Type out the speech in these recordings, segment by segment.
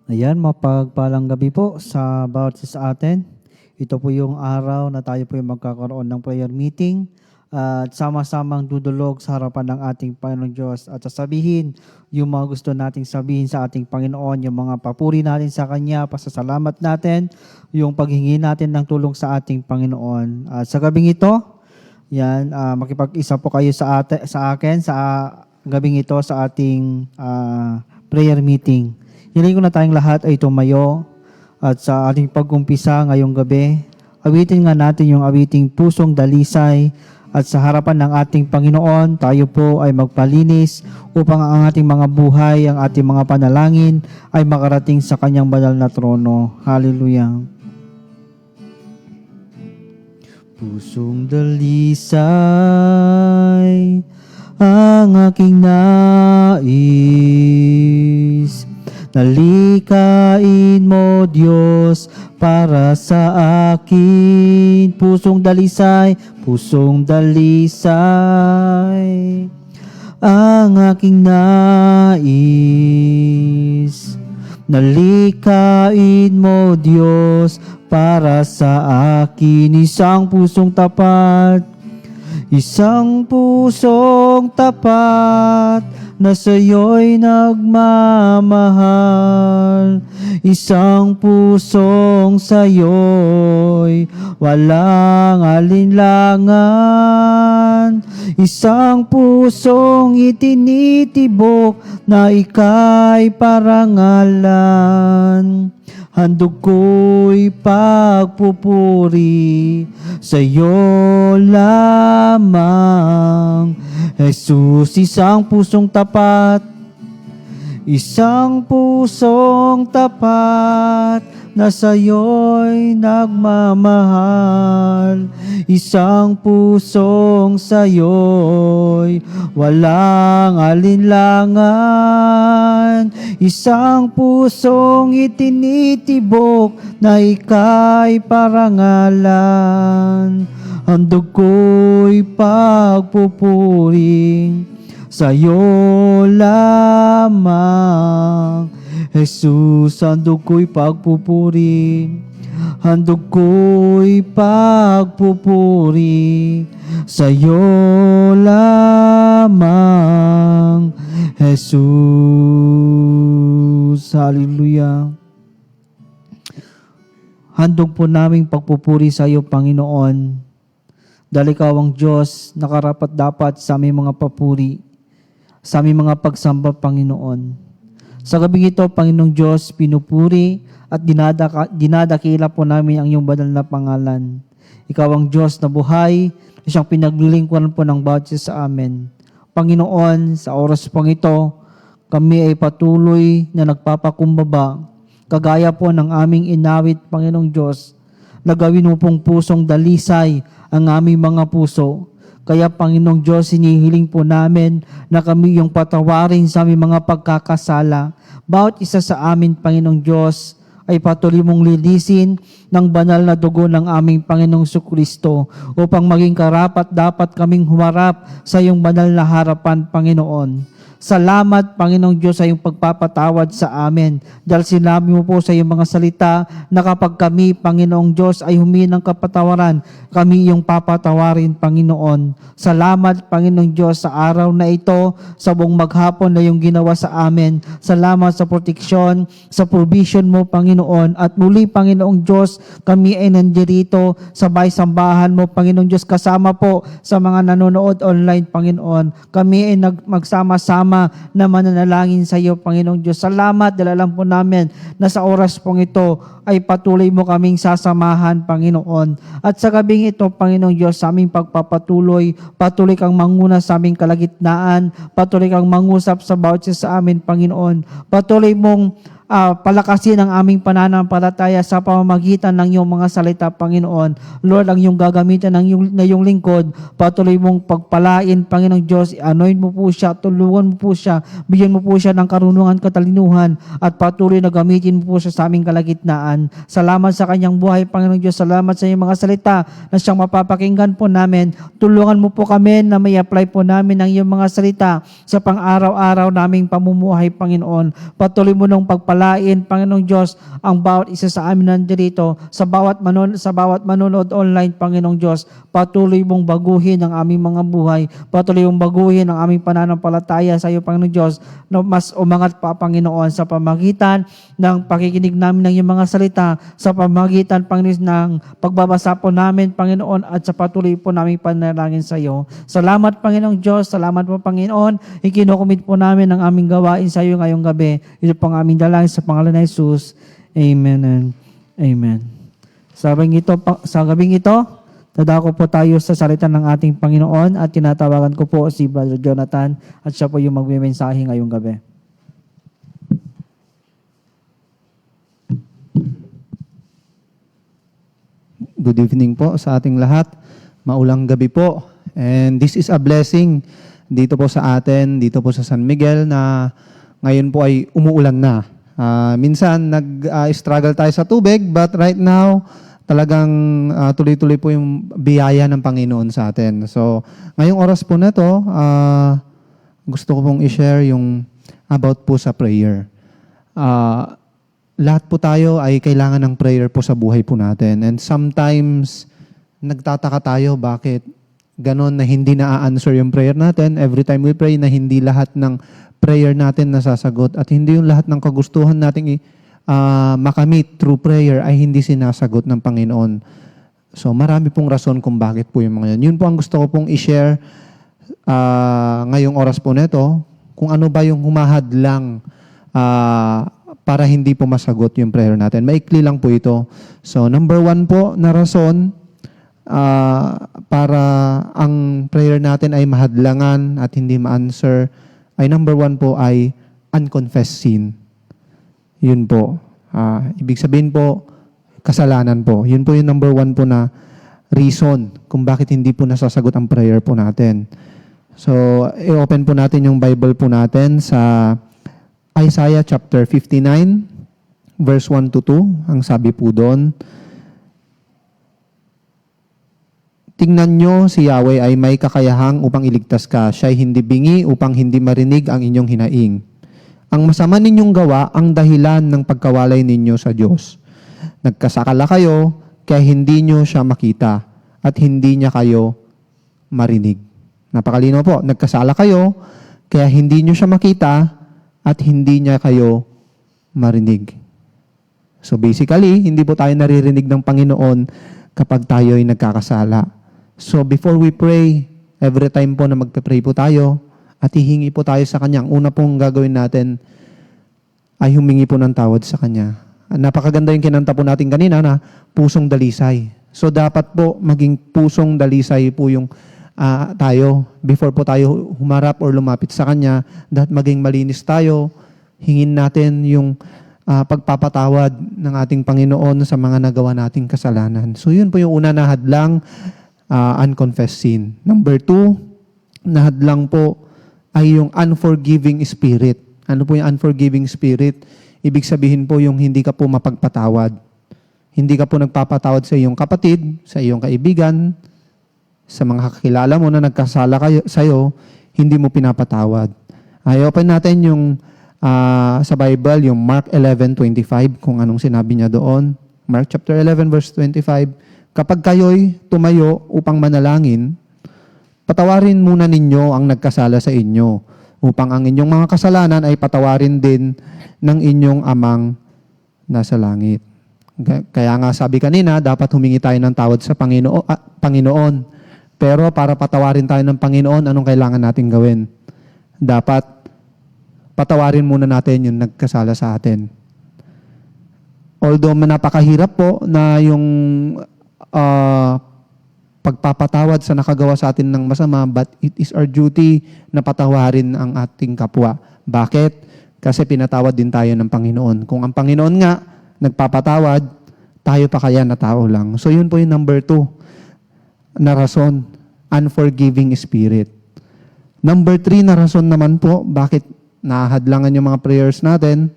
Ayan, mapagpalang gabi po sa bawat isa sa atin. Ito po yung araw na tayo po yung magkakaroon ng prayer meeting at sama-samang dudulog sa harapan ng ating Panginoong Diyos at sasabihin yung mga gusto nating sabihin sa ating Panginoon, yung mga papuri natin sa Kanya, pasasalamat natin, yung paghingi natin ng tulong sa ating Panginoon. At sa gabing ito, yan, makipag-isa po kayo sa akin sa gabing ito sa ating prayer meeting. Hiling ko na tayong lahat ay tumayo at sa ating pag-umpisa ngayong gabi, awitin nga natin yung awiting pusong dalisay at sa harapan ng ating Panginoon, tayo po ay magpalinis upang ang ating mga buhay, ang ating mga panalangin ay makarating sa kanyang banal na trono. Hallelujah. Pusong dalisay ang aking nais, nalikain mo, Diyos, para sa akin. Pusong dalisay, ang aking nais. Nalikain mo, Diyos, para sa akin. Isang pusong tapat na sa'yo'y nagmamahal. Isang pusong sa'yo'y walang alinlangan. Isang pusong itinitibok na ika'y parangalan. Handog ko'y pagpupuri sa'yo lamang. Jesus, isang pusong tapat na sa'yo'y nagmamahal. Isang pusong sa'yo'y walang alinlangan. Isang pusong itinitibok na ika'y parangalan. Handog ko'y pagpupuring sa'yo lamang. Jesus, handog ko'y pagpupuring. Handog ko'y pagpupuri sa'yo lamang, Jesus. Hallelujah. Handog po naming pagpupuri sa iyo, Panginoon. Dahil ikaw ang Diyos na karapat-dapat sa aming mga papuri, sa aming mga pagsamba, Panginoon. Sa gabing ito, Panginoong Diyos, pinupuri at dinadakila po namin ang iyong banal na pangalan. Ikaw ang Diyos na buhay, na siyang pinaglilingkuran po ng bawat isa sa amin. Panginoon, sa oras pang ito, kami ay patuloy na nagpapakumbaba, kagaya po ng aming inawit, Panginoong Diyos, na gawin mo pong pusong dalisay ang aming mga puso. Kaya Panginoong Diyos, hinihiling po namin na kami yung patawarin sa aming mga pagkakasala. Bawat isa sa amin, Panginoong Diyos, ay patuloy mong linisin ng banal na dugo ng aming Panginoong Jesucristo upang maging karapat dapat kaming humarap sa iyong banal na harapan, Panginoon. Salamat, Panginoong Diyos, sa iyong pagpapatawad sa amin. Dahil sinabi mo po sa iyong mga salita na kapag kami, Panginoong Diyos, ay humingi ng kapatawaran, kami iyong papatawarin, Panginoon. Salamat, Panginoong Diyos, sa araw na ito, sa buong maghapon na iyong ginawa sa amin. Salamat sa proteksyon, sa provision mo, Panginoon. At muli, Panginoong Diyos, kami ay nandirito sa sambahan mo, Panginoong Diyos, kasama po sa mga nanonood online, Panginoon. Kami ay magsama-sama na mananalangin sa iyo, Panginoong Diyos. Salamat dahil alam po namin na sa oras pong ito ay patuloy mo kaming sasamahan, Panginoon. At sa gabing ito, Panginoong Diyos, sa aming pagpapatuloy, patuloy kang manguna sa aming kalagitnaan, patuloy kang mangusap sa bawat isa sa amin, Panginoon. Patuloy mong palakasin ang aming pananampalataya sa pamamagitan ng iyong mga salita, Panginoon. Lord, ang iyong gagamitan ng iyong lingkod, patuloy mong pagpalain, Panginoong Diyos. Anoint mo po siya, tulungan mo po siya, bigyan mo po siya ng karunungan, katalinuhan, at patuloy na gamitin mo po siya sa aming kalagitnaan. Salamat sa kanyang buhay, Panginoong Diyos. Salamat sa iyong mga salita na siyang mapapakinggan po namin. Tulungan mo po kami na may apply po namin ang iyong mga salita sa pang-araw-araw naming pamumuhay, Panginoon. Patuloy mo nung pagpalain pagpalain, Panginoong Diyos, ang bawat isa sa amin nandito, sa bawat manonood online, Panginoong Diyos, patuloy mong baguhin ang aming mga buhay, patuloy mong baguhin ang aming pananampalataya sa iyo, Panginoong Diyos, na mas umangat pa, Panginoon, sa pamagitan ng pakikinig namin ng iyong mga salita, sa pamagitan, Panginoon, ng pagbabasa po namin, Panginoon, at sa patuloy po naming panalangin sa iyo. Salamat, Panginoong Diyos, salamat po, Panginoon, ikinukumit po namin ang aming gawain sa iyo ngayong gabi. Ito po ang aming dalangin sa pangalan ni Jesus. Amen and amen. Sa gabing ito, dadako po tayo sa salita ng ating Panginoon at tinatawagan ko po si Brother Jonathan at siya po yung magme-mensahe ngayong gabi. Good evening po sa ating lahat. Maulang gabi po. And this is a blessing dito po sa atin, dito po sa San Miguel na ngayon po ay umuulan na. Minsan nag-struggle tayo sa tubig but right now talagang tuloy-tuloy po yung biyaya ng Panginoon sa atin. So ngayong oras po na to, gusto ko pong i-share yung about po sa prayer. Lahat po tayo ay kailangan ng prayer po sa buhay po natin. And sometimes nagtataka tayo bakit ganon na hindi na-answer yung prayer natin. Every time we pray na hindi lahat ng prayer natin nasasagot at hindi yung lahat ng kagustuhan nating makamit through prayer ay hindi sinasagot ng Panginoon. So marami pong rason kung bakit po yung mga yun. Yun po ang gusto ko pong i-share ngayong oras po nito, kung ano ba yung humahadlang para hindi po masagot yung prayer natin. Maikli lang po ito. So number 1 po na rason para ang prayer natin ay mahadlangan at hindi ma-answer ay number 1 po ay unconfessed sin. Yun po. Ibig sabihin po, kasalanan po. Yun po yung number 1 po na reason kung bakit hindi po nasasagot ang prayer po natin. So, i-open po natin yung Bible po natin sa Isaiah chapter 59, verse 1 to 2. Ang sabi po doon, tingnan nyo, si Yahweh ay may kakayahang upang iligtas ka. Siya'y hindi bingi upang hindi marinig ang inyong hinaing. Ang masama ninyong gawa ang dahilan ng pagkawalay ninyo sa Diyos. Nagkasakala kayo, kaya hindi nyo siya makita at hindi niya kayo marinig. Napakalino po. Nagkasala kayo, kaya hindi nyo siya makita at hindi niya kayo marinig. So basically, hindi po tayo naririnig ng Panginoon kapag tayo ay nagkakasala. So before we pray, every time po na magpe-pray po tayo at hihingi po tayo sa Kanya, ang una pong gagawin natin ay humingi po ng tawad sa Kanya. Napakaganda yung kinanta po natin kanina na pusong dalisay. So dapat po maging pusong dalisay po yung tayo. Before po tayo humarap or lumapit sa Kanya, dapat maging malinis tayo. Hingin natin yung pagpapatawad ng ating Panginoon sa mga nagawa nating kasalanan. So yun po yung una na hadlang, unconfessed sin. Number 2, na hadlang po ay yung unforgiving spirit. Ano po yung unforgiving spirit? Ibig sabihin po yung hindi ka po mapagpatawad. Hindi ka po nagpapatawad sa iyong kapatid, sa iyong kaibigan, sa mga kakilala mo na nagkasala sa iyo, hindi mo pinapatawad. I-open natin yung sa Bible, yung Mark 11:25, kung anong sinabi niya doon. Mark chapter 11, verse 25, kapag kayo'y tumayo upang manalangin, patawarin muna ninyo ang nagkasala sa inyo, upang ang inyong mga kasalanan ay patawarin din ng inyong amang nasa langit. Kaya nga sabi kanina, dapat humingi tayo ng tawad sa Panginoon. Pero para patawarin tayo ng Panginoon, anong kailangan natin gawin? Dapat patawarin muna natin yung nagkasala sa atin. Although napakahirap po na yung pagpapatawad sa nakagawa sa atin ng masama, but it is our duty na patawarin ang ating kapwa. Bakit? Kasi pinatawad din tayo ng Panginoon. Kung ang Panginoon nga nagpapatawad, tayo pa kaya na tao lang. So yun po yung number 2 na rason, unforgiving spirit. Number 3 na rason naman po, bakit nahadlangan yung mga prayers natin,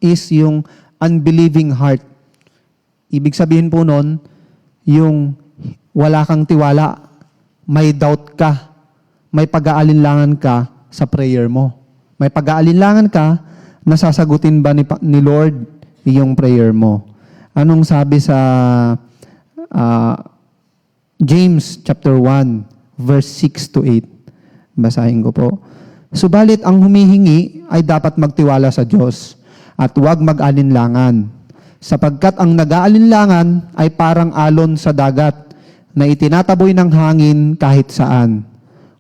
is yung unbelieving heart. Ibig sabihin po nun, yung wala kang tiwala, may doubt ka, may pag-aalinlangan ka sa prayer mo. May pag-aalinlangan ka nasasagutin ba ni Lord yung prayer mo? Anong sabi sa James chapter 1, verse 6 to 8? Basahin ko po. Subalit ang humihingi ay dapat magtiwala sa Diyos at huwag mag-alinlangan, sapagkat ang nag-aalinlangan ay parang alon sa dagat na itinataboy ng hangin kahit saan.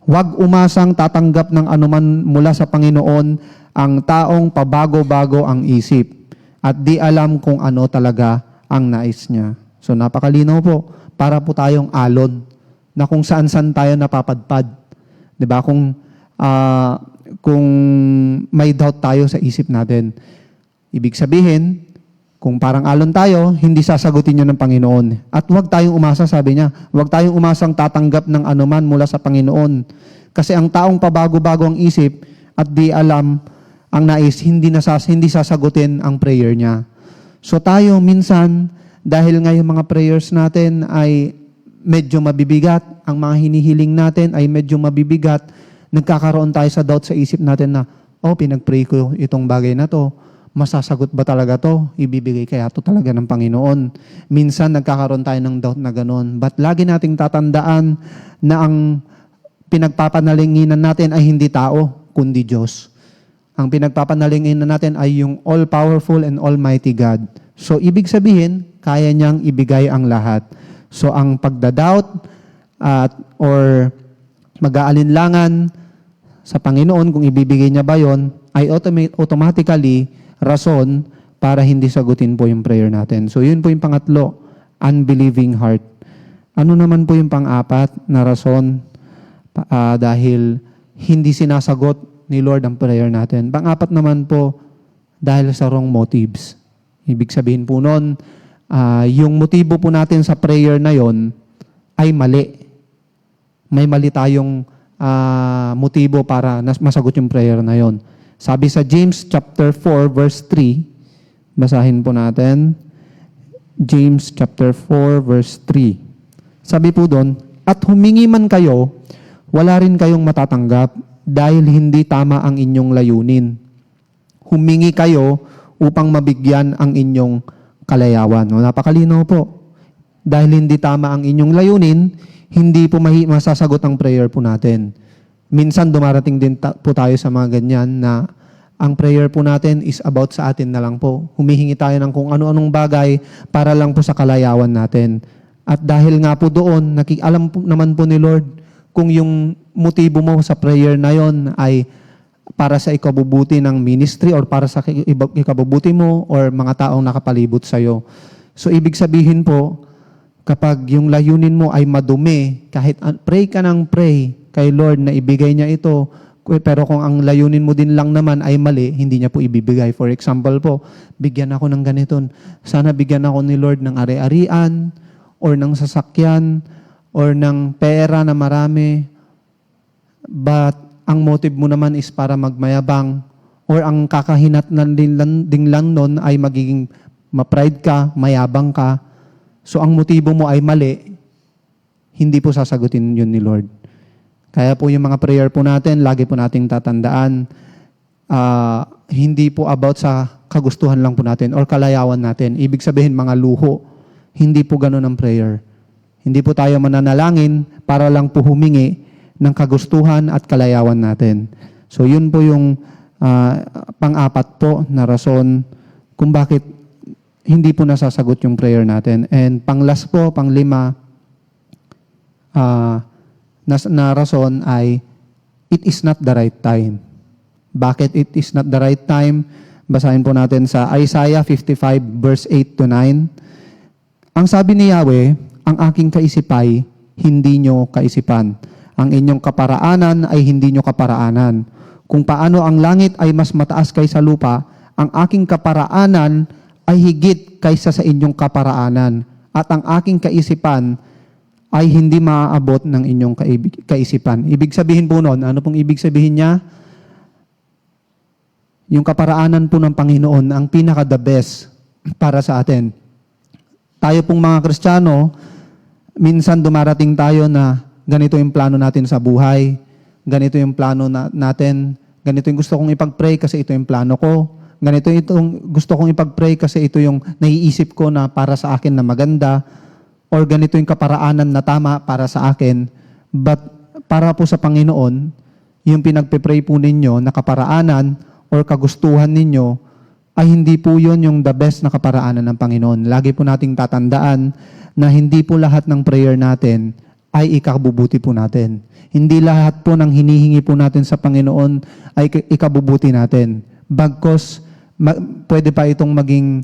Huwag umasang tatanggap ng anuman mula sa Panginoon ang taong pabago-bago ang isip at di alam kung ano talaga ang nais niya. So napakalinaw po, para po tayong alon na kung saan-saan tayo napapadpad. 'Di ba? Kung may doubt tayo sa isip natin, ibig sabihin, kung parang alon tayo, hindi sasagutin yun ng Panginoon. At huwag tayong umasa, sabi niya, huwag tayong umasang tatanggap ng anuman mula sa Panginoon. Kasi ang taong pabago-bago ang isip at di alam ang nais, hindi sasagutin ang prayer niya. So tayo minsan, dahil nga yung mga prayers natin ay medyo mabibigat, ang mga hinihiling natin ay medyo mabibigat, nagkakaroon tayo sa doubt sa isip natin na, pinag-pray ko itong bagay na to, masasagot ba talaga to? Ibibigay kaya to talaga ng Panginoon? Minsan nagkakaroon tayo ng doubt na gano'n. But lagi nating tatandaan na ang pinagpapanalinginan natin ay hindi tao, kundi Diyos. Ang pinagpapanalinginan natin ay yung all-powerful and almighty God. So, ibig sabihin, kaya niyang ibigay ang lahat. So, ang pagdadoubt or mag-aalinlangan sa Panginoon kung ibibigay niya ba yon ay automatically rason para hindi sagutin po yung prayer natin. So, yun po yung pangatlo, unbelieving heart. Ano naman po yung pang-apat na rason dahil hindi sinasagot ni Lord ang prayer natin? Pang-apat naman po, dahil sa wrong motives. Ibig sabihin po nun, yung motibo po natin sa prayer na yon ay mali. May mali tayong motibo para masagot yung prayer na yon. Sabi sa James chapter 4 verse 3, basahin po natin. James chapter 4 verse 3. Sabi po doon, at humingi man kayo, wala rin kayong matatanggap dahil hindi tama ang inyong layunin. Humingi kayo upang mabigyan ang inyong kalayawan. Napakalinaw po. Dahil hindi tama ang inyong layunin, hindi po masasagot ang prayer po natin. Minsan dumarating din po tayo sa mga ganyan na ang prayer po natin is about sa atin na lang po. Humihingi tayo ng kung ano-anong bagay para lang po sa kalayawan natin. At dahil nga po doon, alam po naman po ni Lord kung yung motibo mo sa prayer na yon ay para sa ikabubuti ng ministry or para sa ikabubuti mo or mga taong nakapalibot sa'yo. So, ibig sabihin po, kapag yung layunin mo ay madumi, kahit pray ka ng pray kay Lord na ibigay niya ito, pero kung ang layunin mo din lang naman ay mali, hindi niya po ibibigay. For example po, bigyan ako ng ganito. Sana bigyan ako ni Lord ng ari-arian or ng sasakyan or ng pera na marami. But ang motive mo naman is para magmayabang or ang kakahinat din lang nun ay magiging ma-pride ka, mayabang ka. So ang motibo mo ay mali, hindi po sasagutin yun ni Lord. Kaya po yung mga prayer po natin, lagi po nating tatandaan, hindi po about sa kagustuhan lang po natin or kalayawan natin. Ibig sabihin mga luho, hindi po ganun ang prayer. Hindi po tayo mananalangin para lang po humingi ng kagustuhan at kalayawan natin. So yun po yung pang-apat po na rason kung bakit hindi po nasasagot yung prayer natin. And pang-last po, pang-lima, na rason ay it is not the right time. Bakit it is not the right time? Basahin po natin sa Isaiah 55 verse 8 to 9. Ang sabi ni Yahweh, ang aking kaisipay, hindi nyo kaisipan. Ang inyong kaparaanan ay hindi nyo kaparaanan. Kung paano ang langit ay mas mataas kaysa lupa, ang aking kaparaanan ay higit kaysa sa inyong kaparaanan. At ang aking kaisipan ay hindi maaabot ng inyong kaisipan. Ibig sabihin po nun, ano pong ibig sabihin niya? Yung kaparaanan po ng Panginoon, ang pinaka-the best para sa atin. Tayo pong mga Kristiyano, minsan dumarating tayo na ganito yung plano natin sa buhay, ganito yung plano natin, ganito yung gusto kong ipag-pray kasi ito yung plano ko, ganito itong gusto kong ipag-pray kasi ito yung naiisip ko na para sa akin na maganda, or ganito yung kaparaanan na tama para sa akin. But para po sa Panginoon, yung pinagpe-pray po ninyo na kaparaanan or kagustuhan ninyo, ay hindi po yun yung the best na kaparaanan ng Panginoon. Lagi po nating tatandaan na hindi po lahat ng prayer natin ay ikabubuti po natin. Hindi lahat po ng hinihingi po natin sa Panginoon ay ikabubuti natin. Bagkos, pwede pa itong maging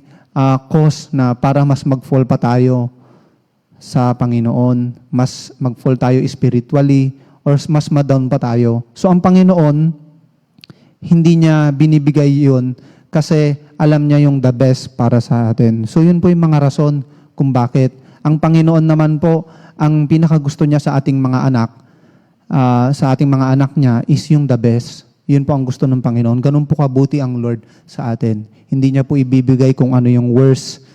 cause na para mas mag-fall pa tayo sa Panginoon, mas mag-fall tayo spiritually, or mas ma-down pa tayo. So ang Panginoon, hindi niya binibigay yun kasi alam niya yung the best para sa atin. So yun po yung mga rason kung bakit. Ang Panginoon naman po, ang pinakagusto niya sa ating mga anak, sa ating mga anak niya is yung the best. Yun po ang gusto ng Panginoon. Ganun po kabuti ang Lord sa atin. Hindi niya po ibibigay kung ano yung worst,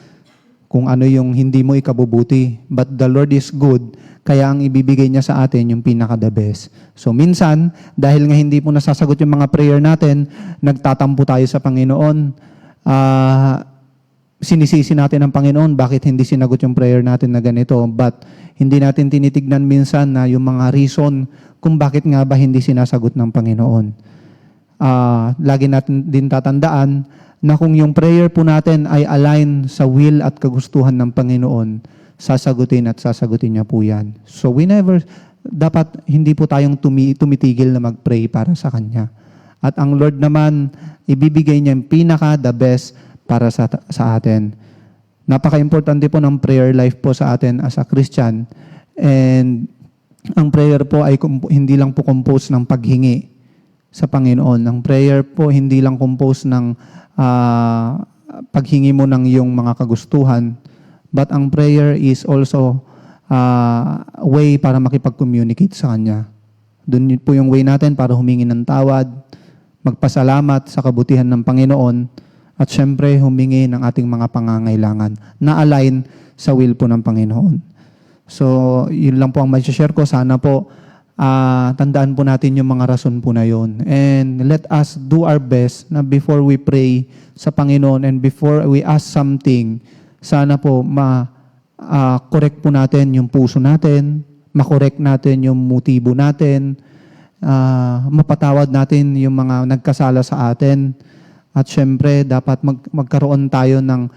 kung ano yung hindi mo ikabubuti. But the Lord is good, kaya ang ibibigay niya sa atin yung pinaka-the best. So minsan, dahil nga hindi po nasasagot yung mga prayer natin, nagtatampo tayo sa Panginoon, sinisisi natin ang Panginoon, bakit hindi sinagot yung prayer natin na ganito. But hindi natin tinitignan minsan na yung mga reason kung bakit nga ba hindi sinasagot ng Panginoon. Lagi natin din tatandaan na kung yung prayer po natin ay align sa will at kagustuhan ng Panginoon, sasagutin at sasagutin niya po yan. So dapat hindi po tayong tumitigil na mag-pray para sa Kanya. At ang Lord naman, ibibigay niya yung the best para sa atin. Napaka-importante po ng prayer life po sa atin as a Christian. And ang prayer po ay hindi lang po composed ng paghingi sa Panginoon. Ang prayer po hindi lang composed ng paghingi mo ng iyong mga kagustuhan, but ang prayer is also a way para makipag-communicate sa Kanya. Doon po yung way natin para humingi ng tawad, magpasalamat sa kabutihan ng Panginoon, at syempre humingi ng ating mga pangangailangan na align sa will po ng Panginoon. So, yun lang po ang ma-share ko. Sana po tandaan po natin yung mga rason po na yun. And let us do our best na before we pray sa Panginoon and before we ask something, sana po correct po natin yung puso natin, makorek natin yung motibo natin, mapatawad natin yung mga nagkasala sa atin. At syempre, dapat magkaroon tayo ng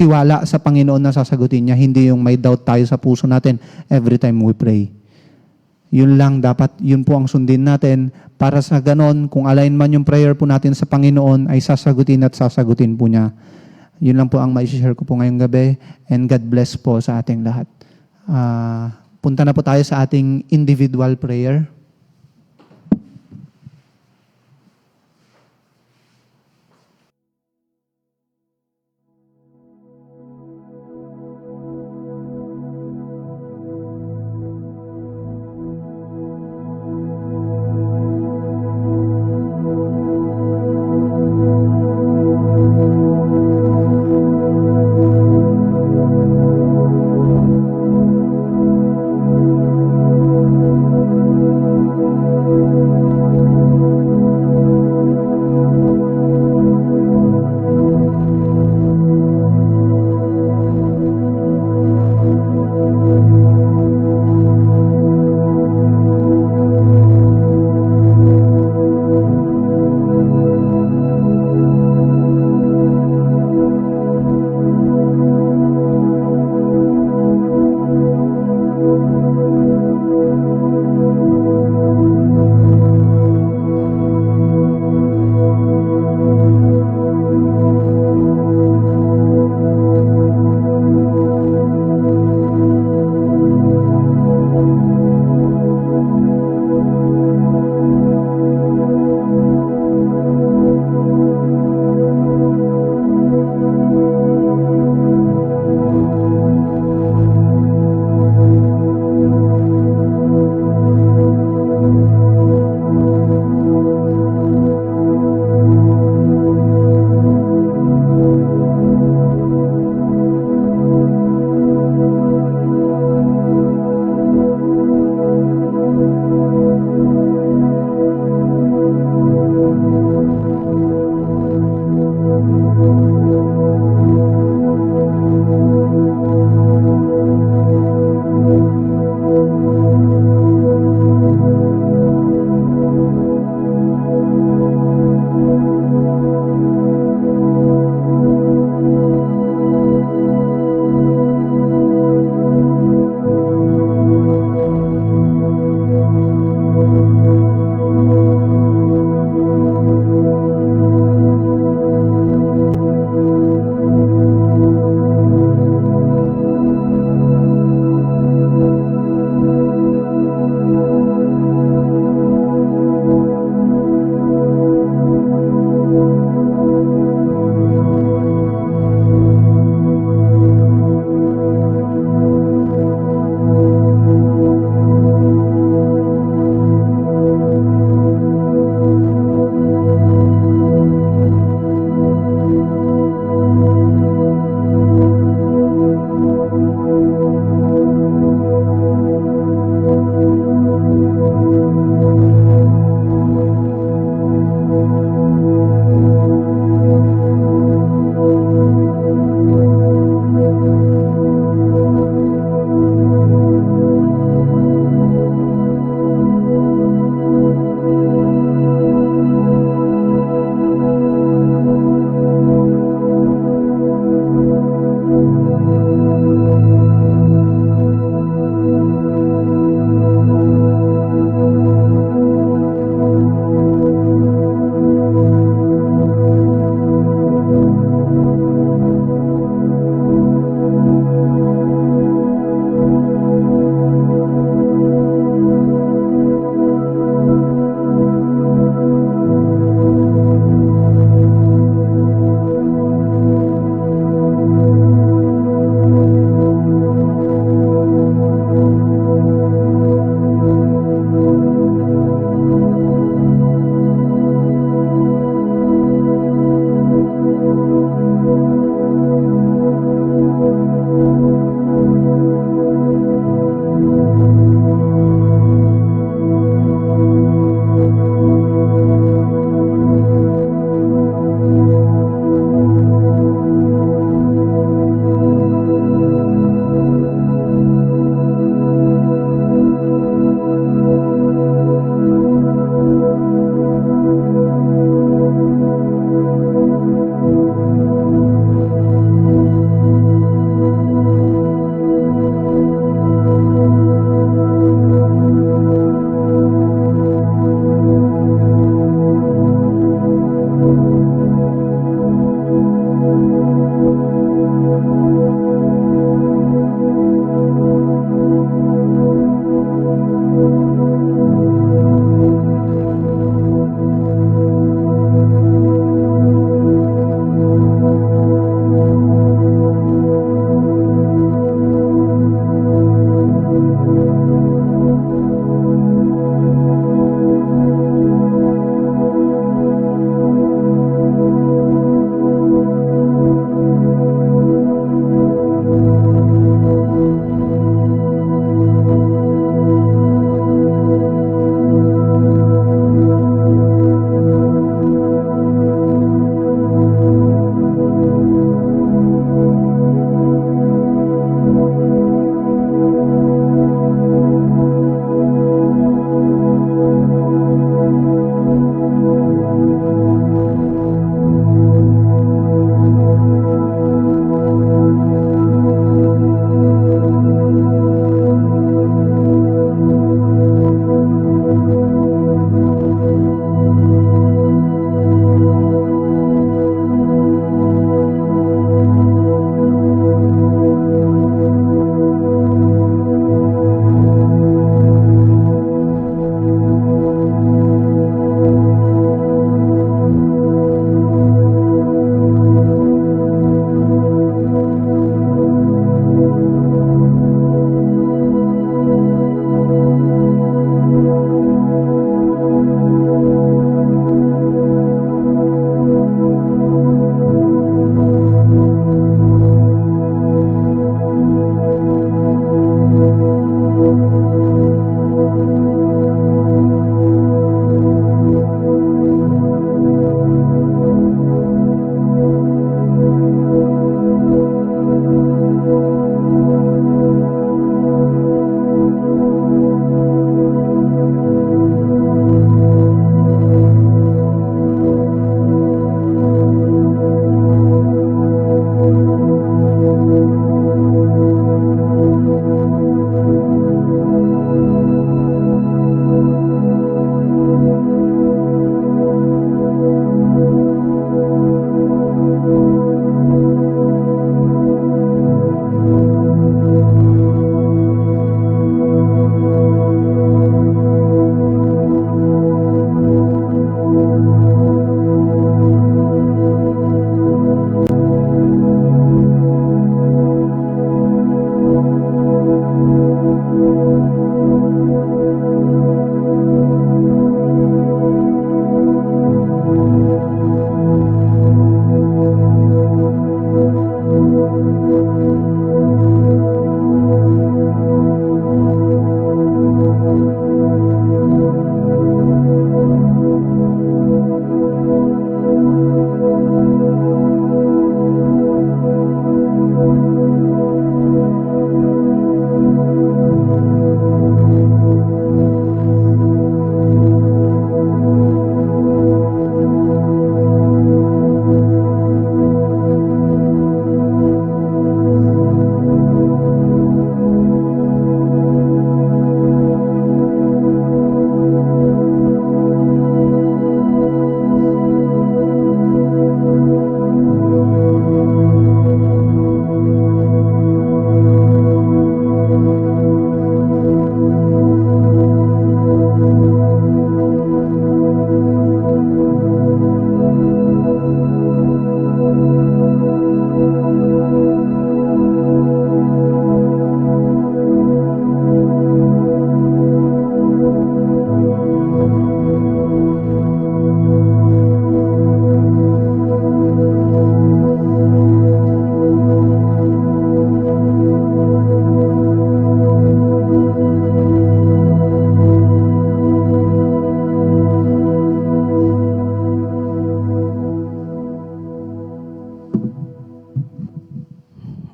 tiwala sa Panginoon na sasagutin niya, hindi yung may doubt tayo sa puso natin every time we pray. Yun lang, dapat yun po ang sundin natin para sa ganon, kung align man yung prayer po natin sa Panginoon, ay sasagutin at sasagutin po niya. Yun lang po ang ma-share ko po ngayong gabi, and God bless po sa ating lahat. Punta na po tayo sa ating individual prayer.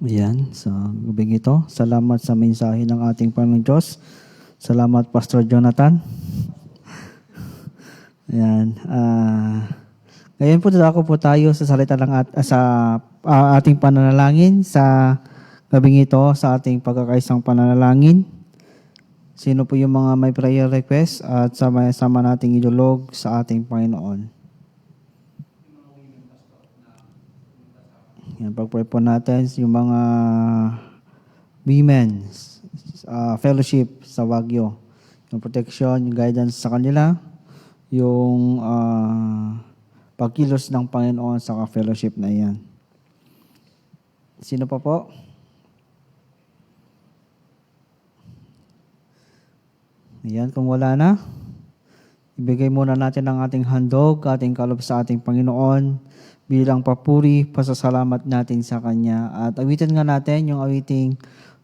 Ayan, sa gabing ito. Salamat sa mensahe ng ating Panginoong Diyos. Salamat, Pastor Jonathan. Ayan. Ngayon po, dadako po tayo sa salita ng ating pananalangin sa gabing ito, sa ating pagkakaisang pananalangin. Sino po yung mga may prayer request at sama nating idulog sa ating Panginoon. Yan, pag-pray po natin yung mga women's fellowship sa Baguio. Yung protection, yung guidance sa kanila, yung pagkilos ng Panginoon sa fellowship na yan. Sino pa po? Ayan, kung wala na, ibigay muna natin ang ating handog, ating kaloob sa ating Panginoon, bilang papuri, pasasalamat natin sa Kanya. At awitin nga natin yung awiting,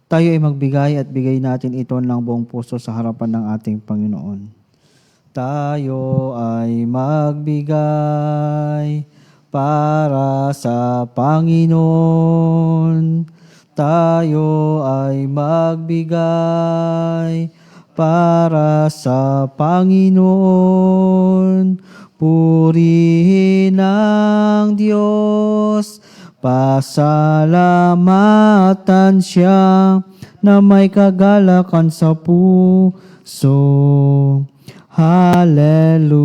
tayo ay magbigay at bigay natin ito ng buong puso sa harapan ng ating Panginoon. Tayo ay magbigay para sa Panginoon. Tayo ay magbigay para sa Panginoon. Purihin ang Diyos, pasalamatan siya na may kagalakan sa puso. Hallelujah.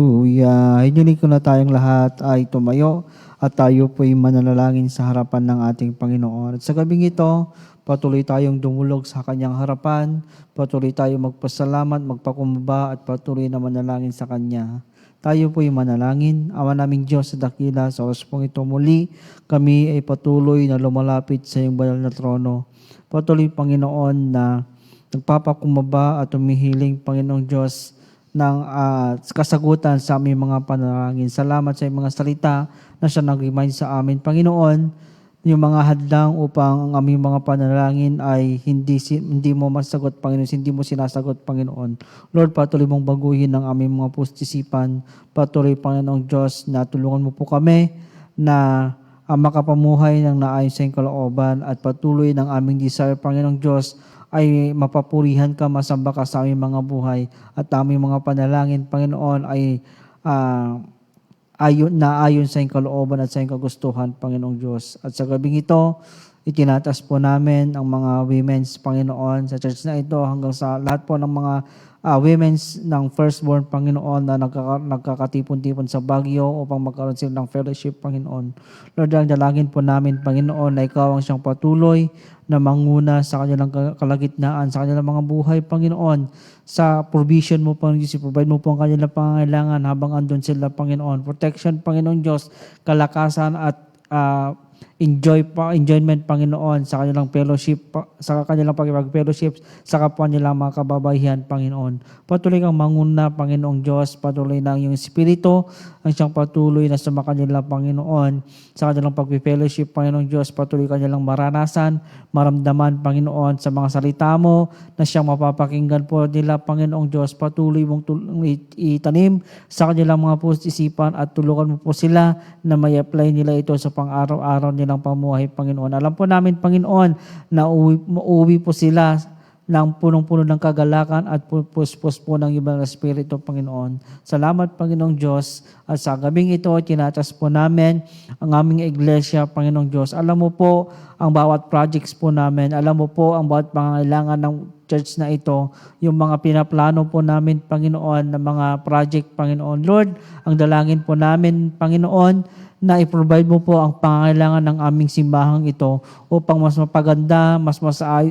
Hiniling ko na tayong lahat ay tumayo at tayo po'y mananalangin sa harapan ng ating Panginoon. At sa gabing ito, patuloy tayong dumulog sa Kanyang harapan, patuloy tayong magpasalamat, magpakumbaba at patuloy na manalangin sa Kanya. Tayo po'y manalangin. Awa naming Diyos sa dakila, sa oras pong ito muli, kami ay patuloy na lumalapit sa iyong banal na trono. Patuloy, Panginoon, na nagpapakumbaba at umihiling, Panginoong Diyos, ng kasagutan sa aming mga panalangin. Salamat sa iyong mga salita na siya nag-remind sa amin, Panginoon, yung mga hadlang upang ang aming mga panalangin ay hindi mo masagot, Panginoon, hindi mo sinasagot, Panginoon. Lord, patuloy mong baguhin ang aming mga puso-isipan. Patuloy, Panginoong Diyos, na tulungan mo po kami na makapamuhay ng naayon sa iyong kalooban at patuloy ng aming desire, Panginoong Diyos, ay mapapurihan ka, masamba ka sa aming mga buhay at aming mga panalangin, Panginoon, ay ayon sa iyong kalooban at sa iyong kagustuhan, Panginoong Diyos. At sa gabing ito, itinatas po namin ang mga women's, Panginoon, sa church na ito hanggang sa lahat po ng mga women's ng firstborn, Panginoon, na nagkakatipon-tipon sa Baguio upang magkaroon sila ng fellowship, Panginoon. Lord, ang dalangin po namin, Panginoon, na ikaw ang siyang patuloy na manguna sa kanilang kalagitnaan, sa kanilang mga buhay, Panginoon, sa provision mo, Panginoon Diyos, provide mo po ang kanilang pangangailangan habang andun sila, Panginoon. Protection, Panginoon Diyos, kalakasan at enjoyment, Panginoon, sa kanilang fellowship, sa kanilang pag-fellowship, sa kapwa nilang mga kababaihan, Panginoon. Patuloy kang manguna, Panginoong Diyos, patuloy na ang iyong Espiritu, ang siyang patuloy na sa kanila, Panginoon, sa kanilang pag-fellowship, Panginoong Diyos, patuloy kanilang maranasan, maramdaman, Panginoon, sa mga salita mo, na siyang mapapakinggan po nila, Panginoong Diyos, patuloy mong itanim sa kanilang mga puso-isipan at tulungan mo po sila na may apply nila ito sa pang-araw-araw nilang pamuhay, Panginoon. Alam po namin, Panginoon, na uuwi po sila ng punong-puno ng kagalakan at puspos po ng ibang Espiritu, Panginoon. Salamat, Panginoong Diyos. At sa gabing ito, tinatas po namin ang aming iglesia, Panginoong Diyos. Alam mo po ang bawat projects po namin. Alam mo po ang bawat pangangailangan ng church na ito. Yung mga pinaplano po namin, Panginoon, na mga project, Panginoon. Lord, ang dalangin po namin, Panginoon, na i-provide mo po ang pangangailangan ng aming simbahang ito upang mas mapaganda, mas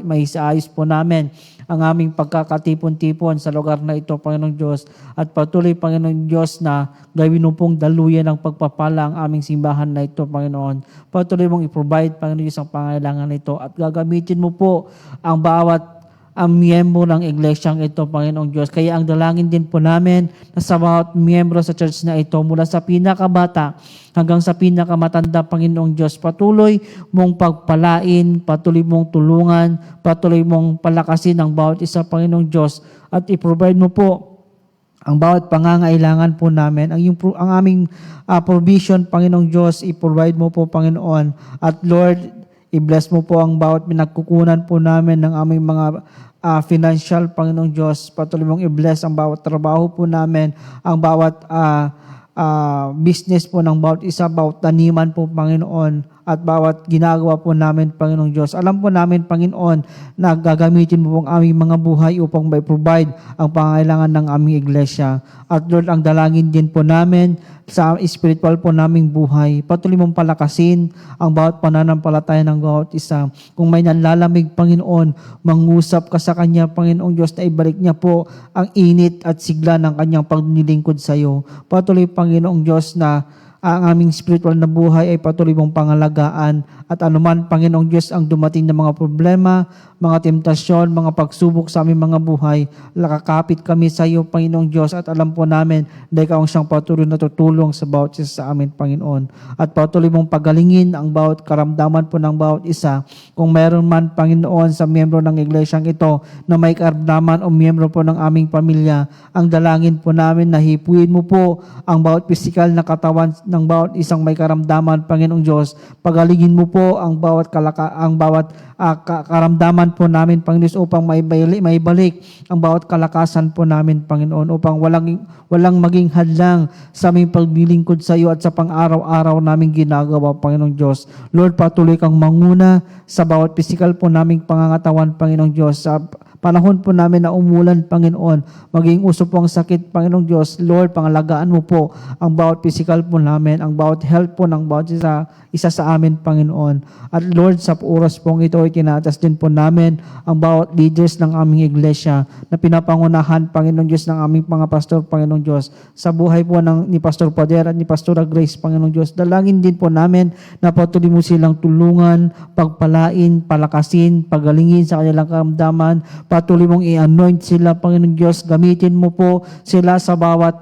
maisaayos po namin ang aming pagkakatipon-tipon sa lugar na ito, Panginoong Diyos. At patuloy, Panginoong Diyos, na gawin mo pong daluyan ng pagpapala ang aming simbahan na ito, Panginoon. Patuloy mong i-provide, Panginoong Diyos, ang pangangailangan nito at gagamitin mo po ang bawat ang miyembro ng iglesyang ito, Panginoong Diyos. Kaya ang dalangin din po namin na sa bawat miyembro sa church na ito, mula sa pinakabata hanggang sa pinakamatanda, Panginoong Diyos, patuloy mong pagpalain, patuloy mong tulungan, patuloy mong palakasin ang bawat isa, Panginoong Diyos, at i-provide mo po ang bawat pangangailangan po namin, ang aming provision, Panginoong Diyos, i-provide mo po, Panginoon. At Lord, I-bless mo po ang bawat pinagkukunan po namin ng aming mga financial, Panginoong Diyos. Patuloy mong i-bless ang bawat trabaho po namin, ang bawat business po ng bawat isa, bawat taniman po, Panginoon, at bawat ginagawa po namin, Panginoong Diyos. Alam po namin, Panginoon, na gagamitin mo pong aming mga buhay upang may provide ang pangailangan ng aming iglesia. At Lord, ang dalangin din po namin sa spiritual po naming buhay. Patuloy mong palakasin ang bawat pananampalataya ng bawat isa. Kung may nanlalamig, Panginoon, mangusap ka sa Kanya, Panginoong Diyos, na ibalik niya po ang init at sigla ng Kanyang pagnilingkod sa iyo. Patuloy, Panginoong Diyos, na ang aming spiritual na buhay ay patuloy mong pangalagaan at anuman, Panginoong Diyos, ang dumating na mga problema, mga temptasyon, mga pagsubok sa aming mga buhay, nakakapit kami sa iyo, Panginoong Diyos, at alam po namin na ikaw ang siyang patuloy na tutulong sa bawat isa sa amin, Panginoon. At patuloy mong pagalingin ang bawat karamdaman po ng bawat isa. Kung mayroon man, Panginoon, sa miyembro ng iglesyang ito na may karamdaman o miyembro po ng aming pamilya, ang dalangin po namin na hipuin mo po ang bawat pisikal na katawan ng bawat isang may karamdaman, Panginoong Diyos. Pagalingin mo po ang bawat karamdaman po namin, Panginoon Diyos, upang maibalik ang bawat kalakasan po namin, Panginoon, upang walang maging hadlang sa aming paglilingkod sa iyo at sa pang-araw-araw naming ginagawa, Panginoong Diyos. Lord, patuloy kang manguna sa bawat pisikal po naming pangangatawan, Panginoong Diyos. Sa panahon po namin na umulan, Panginoon, maging uso po ang sakit, Panginoong Diyos. Lord, pangalagaan mo po ang bawat physical po namin, ang bawat health po ng bawat isa sa amin, Panginoon. At Lord, sa oras pong ito, itinatas din po namin ang bawat leaders ng aming iglesia na pinapangunahan, Panginoong Diyos, ng aming mga pastor, Panginoong Diyos. Sa buhay po ni Pastor Pader at ni Pastora Grace, Panginoong Diyos, dalangin din po namin na patuloy mo silang tulungan, pagpalain, palakasin, pagalingin sa kanilang karamdaman. Patuloy mong i-anoint sila, Panginoong Diyos. Gamitin mo po sila sa bawat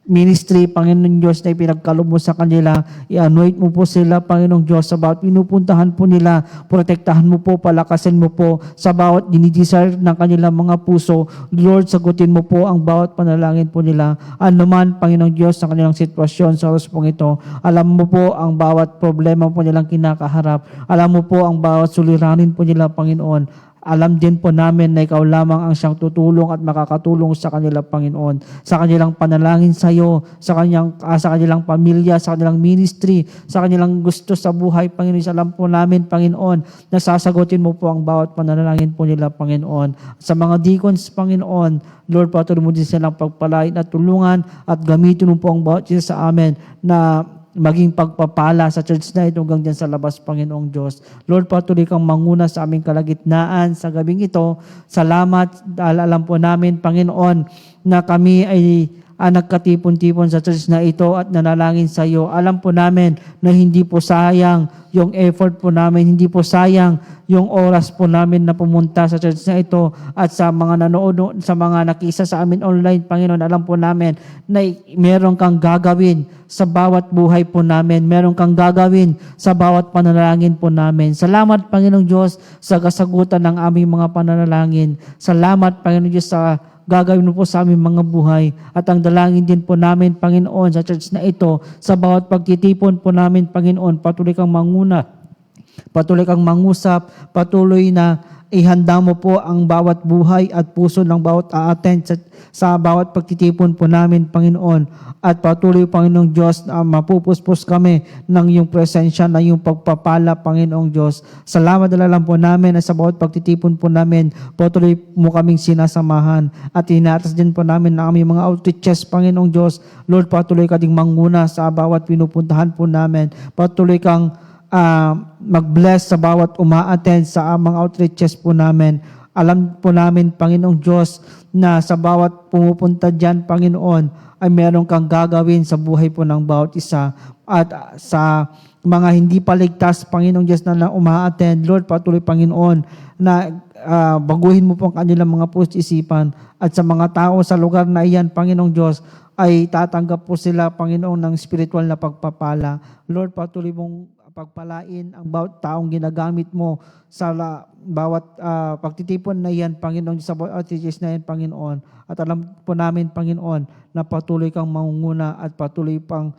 ministry, Panginoong Diyos, na ipinagkaloob mo sa kanila. I-anoint mo po sila, Panginoong Diyos, sa bawat pinupuntahan po nila. Protektahan mo po, palakasin mo po sa bawat dinidesire ng kanilang mga puso. Lord, sagutin mo po ang bawat panalangin po nila. Ano man, Panginoong Diyos, sa kanilang sitwasyon sa oras pong ito. Alam mo po ang bawat problema po nilang kinakaharap. Alam mo po ang bawat suliranin po nila, Panginoon. Alam din po namin na ikaw lamang ang siyang tutulong at makakatulong sa kanila, Panginoon. Sa kanilang panalangin sa iyo, sa kanilang pamilya, sa kanilang ministry, sa kanilang gusto sa buhay, Panginoon. Alam po namin, Panginoon, na sasagutin mo po ang bawat panalangin po nila, Panginoon. Sa mga deacons, Panginoon, Lord, patuloy mo din silang pagpalain at tulungan at gamitin mo po ang bawat isa sa amin na maging pagpapala sa church na ito hanggang dyan sa labas, Panginoong Diyos. Lord, patuloy kang manguna sa aming kalagitnaan sa gabing ito. Salamat dahil alam po namin, Panginoon, na kami ay nagkatipon-tipon sa church na ito at nanalangin sa iyo. Alam po namin na hindi po sayang yung effort po namin, hindi po sayang yung oras po namin na pumunta sa church na ito at sa mga nanood, sa mga nakisa sa amin online, Panginoon. Alam po namin na meron kang gagawin sa bawat buhay po namin. Meron kang gagawin sa bawat panalangin po namin. Salamat, Panginoong Diyos, sa kasagutan ng aming mga panalangin. Salamat, Panginoong Diyos, sa gagawin mo po sa aming mga buhay. At ang dalangin din po namin, Panginoon, sa church na ito, sa bawat pagtitipon po namin, Panginoon, patuloy kang manguna, patuloy kang mangusap, patuloy na ihanda mo po ang bawat buhay at puso ng bawat a-attend sa bawat pagtitipon po namin, Panginoon. At patuloy, Panginoong Diyos, na mapupuspos kami ng iyong presensya, ng iyong pagpapala, Panginoong Diyos. Salamat na lang po namin na sa bawat pagtitipon po namin, patuloy mo kaming sinasamahan. At inatas din po namin na aming mga outreaches, Panginoong Diyos. Lord, patuloy ka ding manguna sa bawat pinupuntahan po namin. Patuloy kang mag-bless sa bawat uma-attend sa mga outreaches po namin. Alam po namin, Panginoong Diyos, na sa bawat pumupunta dyan, Panginoon, ay meron kang gagawin sa buhay po ng bawat isa. At sa mga hindi paligtas, Panginoong Diyos, na uma-attend, Lord, patuloy, Panginoon, na baguhin mo po ang kanilang mga puso't isipan. At sa mga tao sa lugar na iyan, Panginoong Diyos, ay tatanggap po sila, Panginoon, ng spiritual na pagpapala. Lord, patuloy mong pagpalain ang bawat taong ginagamit mo sa bawat pagtitipon na yan, Panginoon, sa bawat outreaches na yan, Panginoon. At alam po namin, Panginoon, na patuloy kang mangunguna at patuloy pang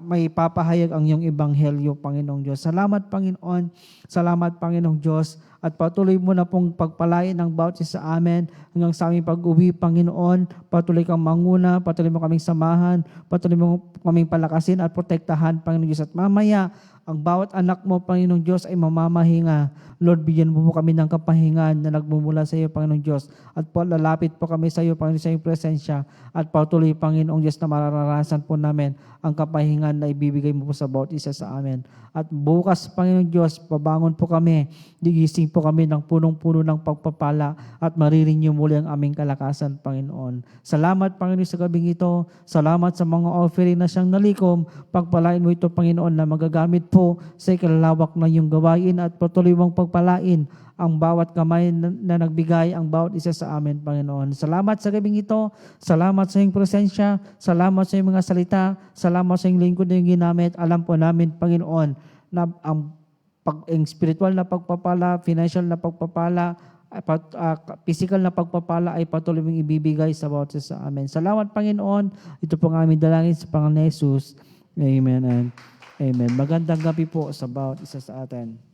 may papahayag ang iyong ebanghelyo, Panginoong Diyos. Salamat, Panginoon. Salamat, Panginoong Diyos. At patuloy mo na pong pagpalain ang bawat isa sa amin hanggang sa aming pag-uwi, Panginoon. Patuloy kang manguna, patuloy mo kaming samahan, patuloy mo kaming palakasin at protektahan, Panginoong Diyos. At mamaya, ang bawat anak mo, Panginoong Diyos, ay mamamahinga. Lord, bigyan mo po kami ng kapahingan na nagmumula sa iyo, Panginoong Diyos. At po, lalapit po kami sa iyo, Panginoon, sa iyong presensya. At patuloy, Panginoong Diyos, na mararanasan po namin ang kapahingan na ibibigay mo po sa bawat isa sa amin. At bukas, Panginoong Diyos, pabangon po kami, gigising po kami ng punong-puno ng pagpapala at marirenew muli ang aming kalakasan, Panginoon. Salamat, Panginoon, sa gabing ito. Salamat sa mga offering na siyang nalikom. Pagpalain mo ito, Panginoon, na magagamit po sa ikalawak na iyong gawain at patuloy mong pagpalain ang bawat kamay na nagbigay, ang bawat isa sa amin, Panginoon. Salamat sa gabing ito. Salamat sa iyong presensya. Salamat sa iyong mga salita. Salamat sa iyong lingkod na iyong ginamit. Alam po namin, Panginoon, na ang spiritual na pagpapala, financial na pagpapala, physical na pagpapala ay patuloy mong ibibigay sa bawat isa sa amin. Salamat, Panginoon. Ito po ang aming dalangin sa Panginoon Jesus. Amen and Amen. Magandang gabi po sa bawat isa sa atin.